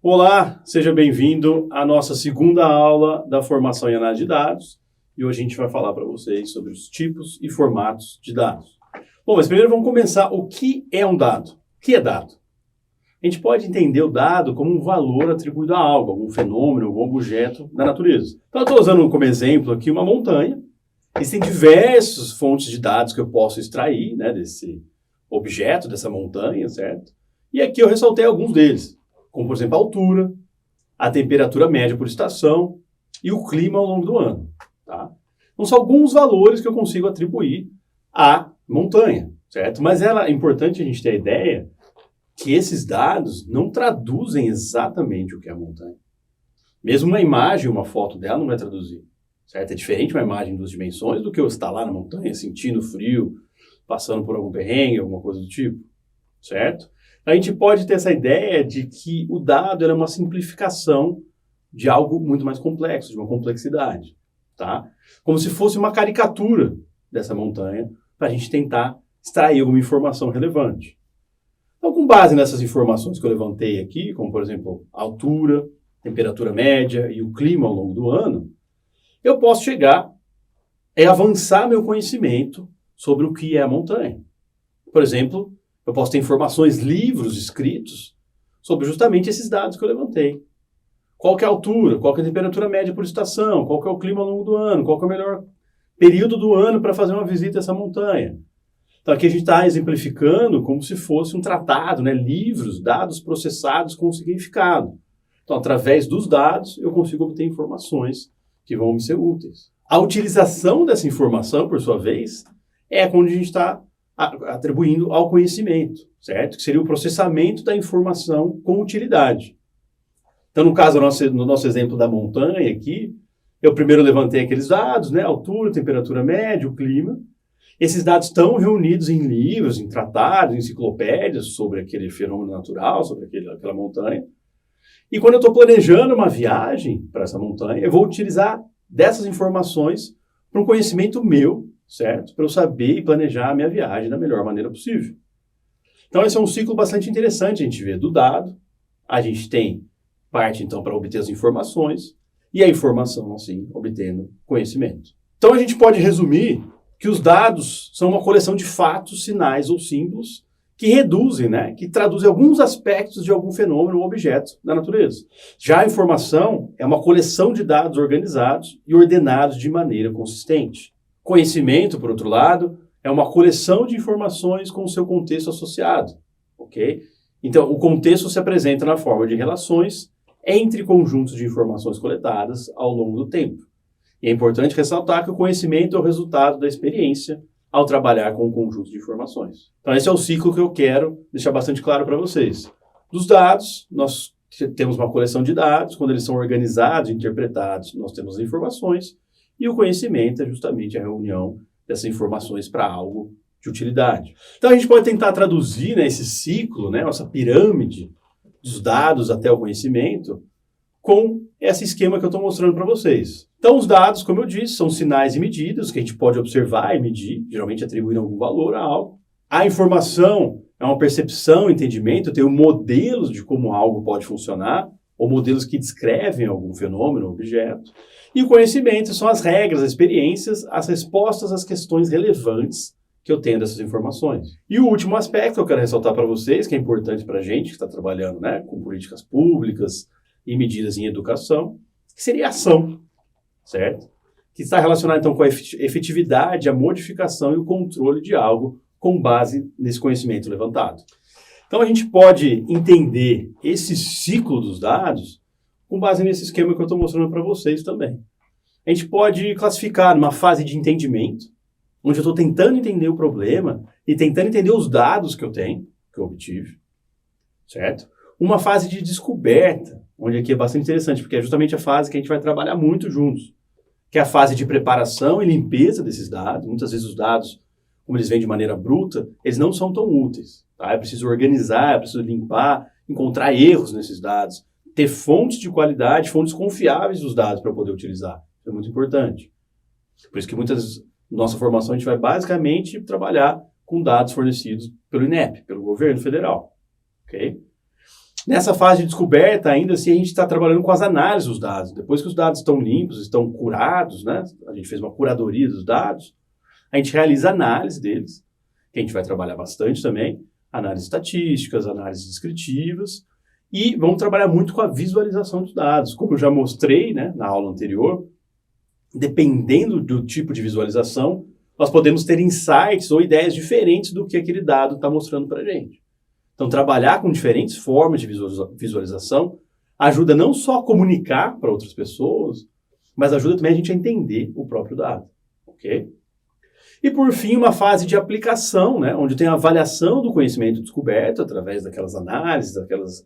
Olá, seja bem-vindo à nossa segunda aula da formação em análise de dados. E hoje a gente vai falar para vocês sobre os tipos e formatos de dados. Bom, mas primeiro vamos começar. O que é um dado? O que é dado? A gente pode entender o dado como um valor atribuído a algo, algum fenômeno, algum objeto da natureza. Então eu estou usando como exemplo aqui uma montanha. Existem diversas fontes de dados que eu posso extrair, né, desse objeto, dessa montanha, certo? E aqui eu ressaltei alguns deles, como por exemplo a altura, a temperatura média por estação e o clima ao longo do ano. Tá? Então são alguns valores que eu consigo atribuir à montanha, certo? Mas é importante a gente ter a ideia que esses dados não traduzem exatamente o que é a montanha. Mesmo uma imagem, uma foto dela não vai traduzir, certo? É diferente uma imagem em duas dimensões do que eu estar lá na montanha, sentindo frio, passando por algum perrengue, alguma coisa do tipo, certo? A gente pode ter essa ideia de que o dado é uma simplificação de algo muito mais complexo, de uma complexidade, tá? Como se fosse uma caricatura dessa montanha para a gente tentar extrair alguma informação relevante. Então, com base nessas informações que eu levantei aqui, como por exemplo, a altura, temperatura média e o clima ao longo do ano, eu posso chegar e avançar meu conhecimento sobre o que é a montanha. Por exemplo, eu posso ter informações, livros escritos sobre justamente esses dados que eu levantei. Qual que é a altura, qual que é a temperatura média por estação, qual que é o clima ao longo do ano, qual que é o melhor período do ano para fazer uma visita a essa montanha. Então aqui a gente está exemplificando como se fosse um tratado, né? Livros, dados processados com significado. Então através dos dados eu consigo obter informações que vão me ser úteis. A utilização dessa informação, por sua vez, é quando a gente está atribuindo ao conhecimento, certo? Que seria o processamento da informação com utilidade. Então, no caso, no nosso exemplo da montanha aqui, eu primeiro levantei aqueles dados, né? Altura, temperatura média, o clima. Esses dados estão reunidos em livros, em tratados, em enciclopédias sobre aquele fenômeno natural, sobre aquela montanha. E quando eu estou planejando uma viagem para essa montanha, eu vou utilizar dessas informações para um conhecimento meu, certo? Para eu saber e planejar a minha viagem da melhor maneira possível. Então, esse é um ciclo bastante interessante a gente ver do dado. A gente tem parte, então, para obter as informações e a informação, assim, obtendo conhecimento. Então, a gente pode resumir que os dados são uma coleção de fatos, sinais ou símbolos que reduzem, né, que traduzem alguns aspectos de algum fenômeno ou objeto da natureza. Já a informação é uma coleção de dados organizados e ordenados de maneira consistente. Conhecimento, por outro lado, é uma coleção de informações com o seu contexto associado, ok? Então, o contexto se apresenta na forma de relações entre conjuntos de informações coletadas ao longo do tempo. E é importante ressaltar que o conhecimento é o resultado da experiência ao trabalhar com um conjunto de informações. Então, esse é o ciclo que eu quero deixar bastante claro para vocês. Dos dados, nós temos uma coleção de dados, quando eles são organizados e interpretados, nós temos as informações, e o conhecimento é justamente a reunião dessas informações para algo de utilidade. Então, a gente pode tentar traduzir, né, esse ciclo, né, essa pirâmide dos dados até o conhecimento, com esse esquema que eu estou mostrando para vocês. Então, os dados, como eu disse, são sinais e medidas que a gente pode observar e medir, geralmente atribuindo algum valor a algo. A informação é uma percepção, entendimento, eu tenho modelos de como algo pode funcionar, ou modelos que descrevem algum fenômeno ou objeto. E o conhecimento são as regras, as experiências, as respostas às questões relevantes que eu tenho dessas informações. E o último aspecto que eu quero ressaltar para vocês, que é importante para a gente que está trabalhando, né, com políticas públicas e medidas em educação, que seria a ação, certo? Que está relacionado então com a efetividade, a modificação e o controle de algo com base nesse conhecimento levantado. Então a gente pode entender esse ciclo dos dados com base nesse esquema que eu estou mostrando para vocês também. A gente pode classificar numa fase de entendimento, onde eu estou tentando entender o problema e tentando entender os dados que eu tenho, que eu obtive, certo? Uma fase de descoberta, onde aqui é bastante interessante, porque é justamente a fase que a gente vai trabalhar muito juntos, que é a fase de preparação e limpeza desses dados. Muitas vezes os dados, como eles vêm de maneira bruta, eles não são tão úteis. Tá? É preciso organizar, é preciso limpar, encontrar erros nesses dados, ter fontes de qualidade, fontes confiáveis dos dados para poder utilizar. é muito importante. Por isso que nossa formação a gente vai basicamente trabalhar com dados fornecidos pelo INEP, pelo governo federal. Ok? Nessa fase de descoberta, ainda assim, a gente está trabalhando com as análises dos dados. Depois que os dados estão limpos, estão curados, né? A gente fez uma curadoria dos dados, a gente realiza análise deles, que a gente vai trabalhar bastante também, análises estatísticas, análises descritivas, e vamos trabalhar muito com a visualização dos dados. Como eu já mostrei, né, na aula anterior, dependendo do tipo de visualização, nós podemos ter insights ou ideias diferentes do que aquele dado está mostrando para a gente. Então, trabalhar com diferentes formas de visualização ajuda não só a comunicar para outras pessoas, mas ajuda também a gente a entender o próprio dado. Ok? E, por fim, uma fase de aplicação, né, onde tem a avaliação do conhecimento descoberto através daquelas análises, daquelas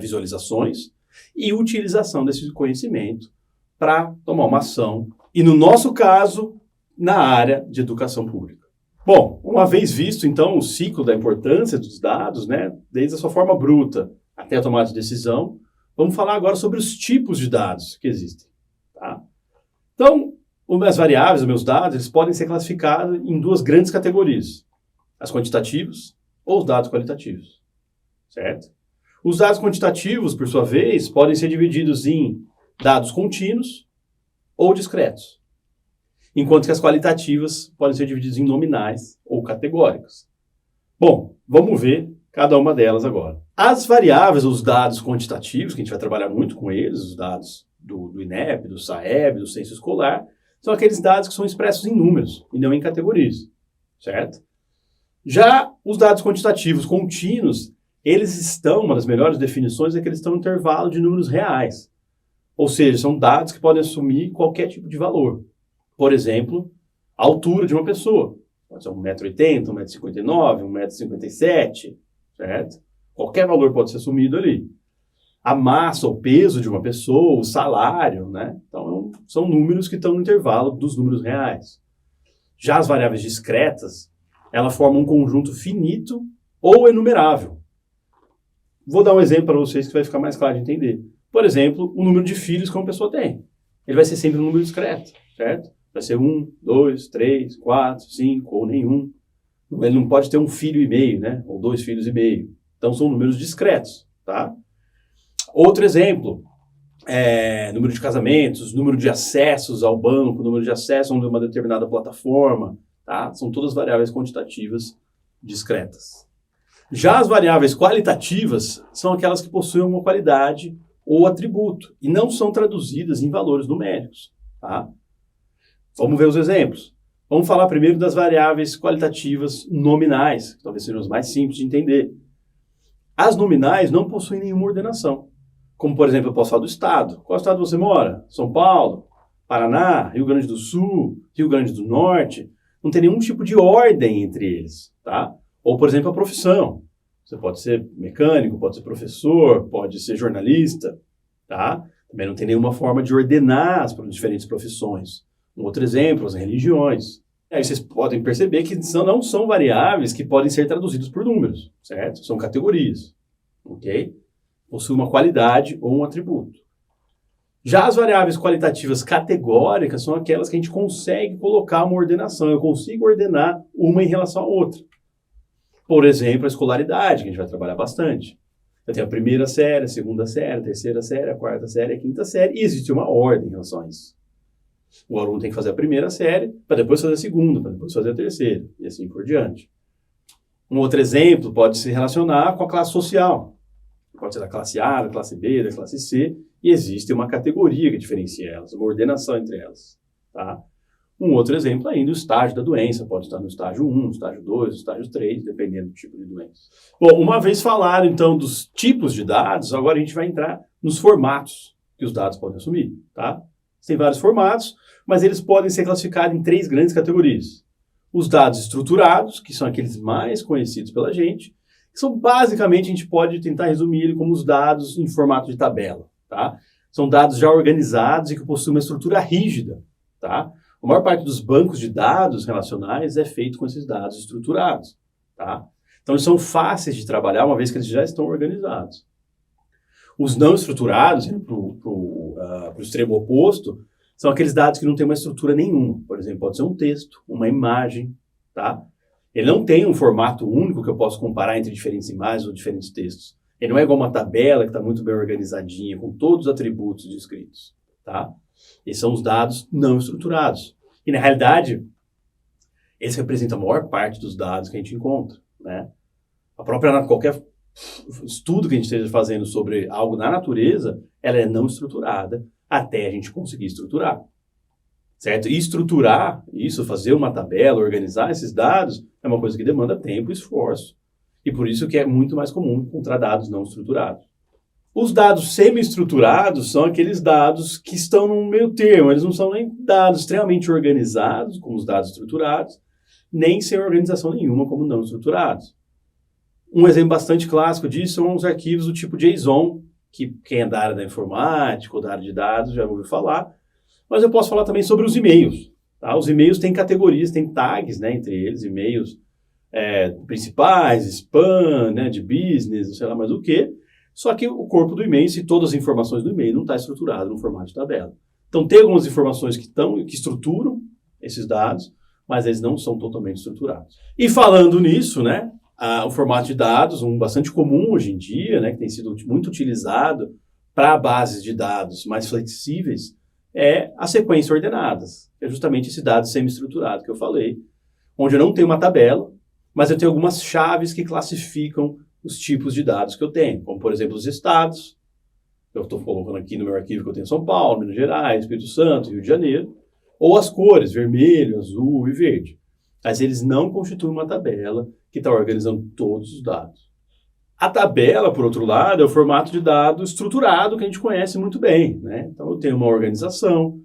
visualizações, e utilização desse conhecimento para tomar uma ação, e no nosso caso, na área de educação pública. Bom, uma vez visto, então, o ciclo da importância dos dados, né, desde a sua forma bruta até a tomada de decisão, vamos falar agora sobre os tipos de dados que existem. Tá? Então, as variáveis, os meus dados, eles podem ser classificados em duas grandes categorias. As quantitativas ou os dados qualitativos. Certo? Os dados quantitativos, por sua vez, podem ser divididos em dados contínuos ou discretos. Enquanto que as qualitativas podem ser divididas em nominais ou categóricas. Bom, vamos ver cada uma delas agora. As variáveis, os dados quantitativos, que a gente vai trabalhar muito com eles, os dados do INEP, do SAEB, do Censo Escolar, são aqueles dados que são expressos em números e não em categorias, certo? Já os dados quantitativos contínuos, eles estão, uma das melhores definições é que eles estão no intervalo de números reais. Ou seja, são dados que podem assumir qualquer tipo de valor. Por exemplo, a altura de uma pessoa. Pode ser 1,80 m, 1,59 m, 1,57 m, certo? Qualquer valor pode ser assumido ali. A massa, o peso de uma pessoa, o salário, né? Então, são números que estão no intervalo dos números reais. Já as variáveis discretas, elas formam um conjunto finito ou enumerável. Vou dar um exemplo para vocês que vai ficar mais claro de entender. Por exemplo, o número de filhos que uma pessoa tem. Ele vai ser sempre um número discreto, certo? Vai ser 1, 2, 3, 4, 5 ou nenhum. Ele não pode ter um filho e meio, né? Ou 2 filhos e meio. Então, são números discretos, tá? Outro exemplo, número de casamentos, número de acessos ao banco, número de acessos a uma determinada plataforma, tá? São todas variáveis quantitativas discretas. Já as variáveis qualitativas são aquelas que possuem uma qualidade ou atributo e não são traduzidas em valores numéricos, tá? Vamos ver os exemplos. Vamos falar primeiro das variáveis qualitativas nominais, que talvez sejam as mais simples de entender. As nominais não possuem nenhuma ordenação. Como, por exemplo, eu posso falar do estado. Qual estado você mora? São Paulo, Paraná, Rio Grande do Sul, Rio Grande do Norte. Não tem nenhum tipo de ordem entre eles, tá? Ou, por exemplo, a profissão. Você pode ser mecânico, pode ser professor, pode ser jornalista, tá? Também não tem nenhuma forma de ordenar as diferentes profissões. Um outro exemplo, as religiões. Aí vocês podem perceber que não são variáveis que podem ser traduzidas por números, certo? São categorias, ok? Possuem uma qualidade ou um atributo. Já as variáveis qualitativas categóricas são aquelas que a gente consegue colocar uma ordenação. Eu consigo ordenar uma em relação à outra. Por exemplo, a escolaridade, que a gente vai trabalhar bastante. Eu tenho a primeira série, a segunda série, a terceira série, a quarta série, a quinta série, e existe uma ordem em relação a isso. O aluno tem que fazer a primeira série, para depois fazer a segunda, para depois fazer a terceira, e assim por diante. Um outro exemplo pode se relacionar com a classe social. Pode ser da classe A, da classe B, da classe C, e existe uma categoria que diferencia elas, uma ordenação entre elas. Tá? Um outro exemplo ainda, o estágio da doença. Pode estar no estágio 1, no estágio 2, no estágio 3, dependendo do tipo de doença. Bom, uma vez falado, então, dos tipos de dados, agora a gente vai entrar nos formatos que os dados podem assumir. Tá? Tem vários formatos, mas eles podem ser classificados em 3 grandes categorias. Os dados estruturados, que são aqueles mais conhecidos pela gente, que são basicamente, a gente pode tentar resumir ele como os dados em formato de tabela. Tá? São dados já organizados e que possuem uma estrutura rígida. Tá? A maior parte dos bancos de dados relacionais é feito com esses dados estruturados. Tá? Então, eles são fáceis de trabalhar, uma vez que eles já estão organizados. Os não estruturados, indo para o extremo oposto, são aqueles dados que não têm uma estrutura nenhuma. Por exemplo, pode ser um texto, uma imagem, tá? Ele não tem um formato único que eu posso comparar entre diferentes imagens ou diferentes textos. Ele não é igual uma tabela que está muito bem organizadinha, com todos os atributos descritos, tá? Esses são os dados não estruturados. E, na realidade, eles representam a maior parte dos dados que a gente encontra, né? Qualquer estudo que a gente esteja fazendo sobre algo na natureza, ela é não estruturada até a gente conseguir estruturar, certo? E estruturar isso, fazer uma tabela, organizar esses dados, é uma coisa que demanda tempo e esforço. E por isso que é muito mais comum encontrar dados não estruturados. Os dados semi-estruturados são aqueles dados que estão no meio termo. Eles não são nem dados extremamente organizados, como os dados estruturados, nem sem organização nenhuma, como não estruturados. Um exemplo bastante clássico disso são os arquivos do tipo JSON, que quem é da área da informática ou da área de dados já ouviu falar. Mas eu posso falar também sobre os e-mails. Tá? Os e-mails têm categorias, têm tags, né, entre eles, e-mails principais, spam, né, de business, não sei lá mais o quê. Só que o corpo do e-mail, se todas as informações do e-mail não está estruturado no formato de tabela. Então, tem algumas informações que estruturam esses dados, mas eles não são totalmente estruturados. E falando nisso, né, o formato de dados, bastante comum hoje em dia, né, que tem sido muito utilizado para bases de dados mais flexíveis, é a sequência ordenadas, que é justamente esse dado semi-estruturado que eu falei, onde eu não tenho uma tabela, mas eu tenho algumas chaves que classificam os tipos de dados que eu tenho, como, por exemplo, os estados. Eu estou colocando aqui no meu arquivo que eu tenho São Paulo, Minas Gerais, Espírito Santo, Rio de Janeiro, ou as cores, vermelho, azul e verde. Mas eles não constituem uma tabela que está organizando todos os dados. A tabela, por outro lado, é o formato de dado estruturado que a gente conhece muito bem, né? Então, eu tenho uma organização.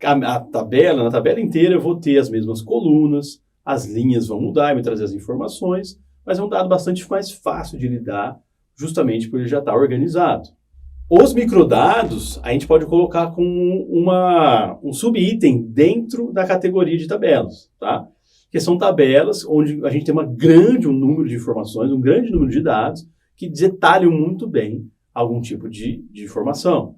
Na tabela inteira, eu vou ter as mesmas colunas, as linhas vão mudar e me trazer as informações, mas é um dado bastante mais fácil de lidar, justamente por ele já estar organizado. Os microdados, a gente pode colocar como um subitem dentro da categoria de tabelas, tá? Que são tabelas onde a gente tem um número de informações, um grande número de dados, que detalham muito bem algum tipo de informação,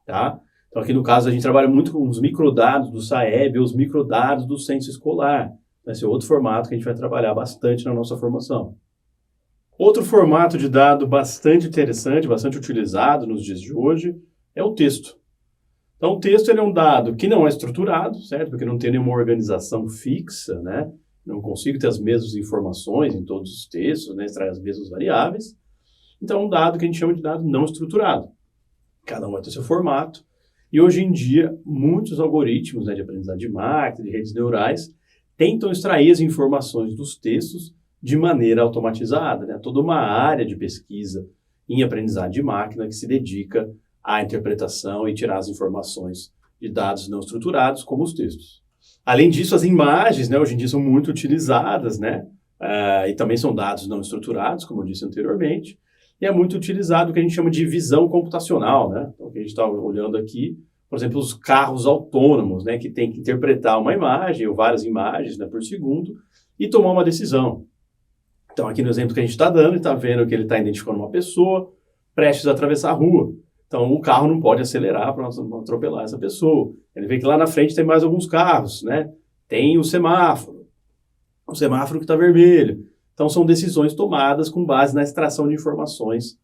tá? Então, aqui no caso, a gente trabalha muito com os microdados do SAEB, os microdados do censo escolar. Esse é outro formato que a gente vai trabalhar bastante na nossa formação. Outro formato de dado bastante interessante, bastante utilizado nos dias de hoje, é o texto. Então, o texto ele é um dado que não é estruturado, certo? Porque não tem nenhuma organização fixa, né? Não consigo ter as mesmas informações em todos os textos, né? Extrair as mesmas variáveis. Então, é um dado que a gente chama de dado não estruturado. Cada um vai ter seu formato. E hoje em dia, muitos algoritmos, né, de aprendizagem de máquina, de redes neurais, tentam extrair as informações dos textos de maneira automatizada, né? Toda uma área de pesquisa em aprendizagem de máquina que se dedica à interpretação e tirar as informações de dados não estruturados, como os textos. Além disso, as imagens, né, hoje em dia são muito utilizadas, né? E também são dados não estruturados, como eu disse anteriormente, e é muito utilizado o que a gente chama de visão computacional, né? Então, o que a gente está olhando aqui, por exemplo, os carros autônomos, né, que tem que interpretar uma imagem ou várias imagens, né, por segundo e tomar uma decisão. Então, aqui no exemplo que a gente está dando, está vendo que ele está identificando uma pessoa prestes a atravessar a rua. Então, o carro não pode acelerar para não atropelar essa pessoa. Ele vê que lá na frente tem mais alguns carros, né? Tem o semáforo que está vermelho. Então, são decisões tomadas com base na extração de informações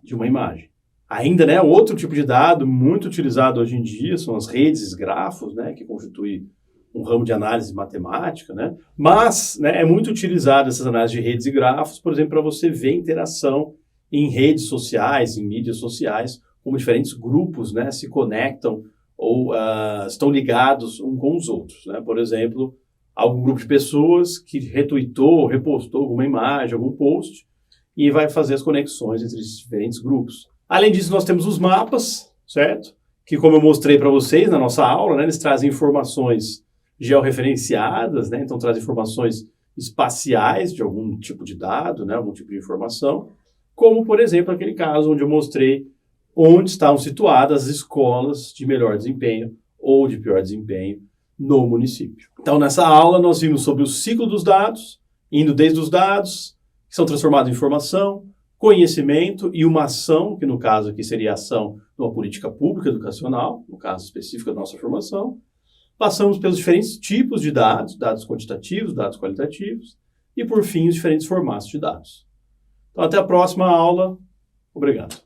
de uma imagem. Ainda, né, outro tipo de dado muito utilizado hoje em dia são as redes grafos, né, que constituem um ramo de análise matemática, né? Mas, né, é muito utilizado essas análises de redes e grafos, por exemplo, para você ver interação em redes sociais, em mídias sociais, como diferentes grupos, né, se conectam ou estão ligados uns com os outros, né? Por exemplo, algum grupo de pessoas que retweetou, repostou alguma imagem, algum post, e vai fazer as conexões entre esses diferentes grupos. Além disso, nós temos os mapas, certo? Que, como eu mostrei para vocês na nossa aula, né, eles trazem informações georreferenciadas, né? Então trazem informações espaciais de algum tipo de dado, né? Algum tipo de informação, como, por exemplo, aquele caso onde eu mostrei onde estavam situadas as escolas de melhor desempenho ou de pior desempenho no município. Então, nessa aula, nós vimos sobre o ciclo dos dados, indo desde os dados, que são transformados em informação, conhecimento e uma ação, que no caso aqui seria a ação de uma política pública educacional, no caso específico da nossa formação. Passamos pelos diferentes tipos de dados, dados quantitativos, dados qualitativos, e por fim os diferentes formatos de dados. Então até a próxima aula. Obrigado.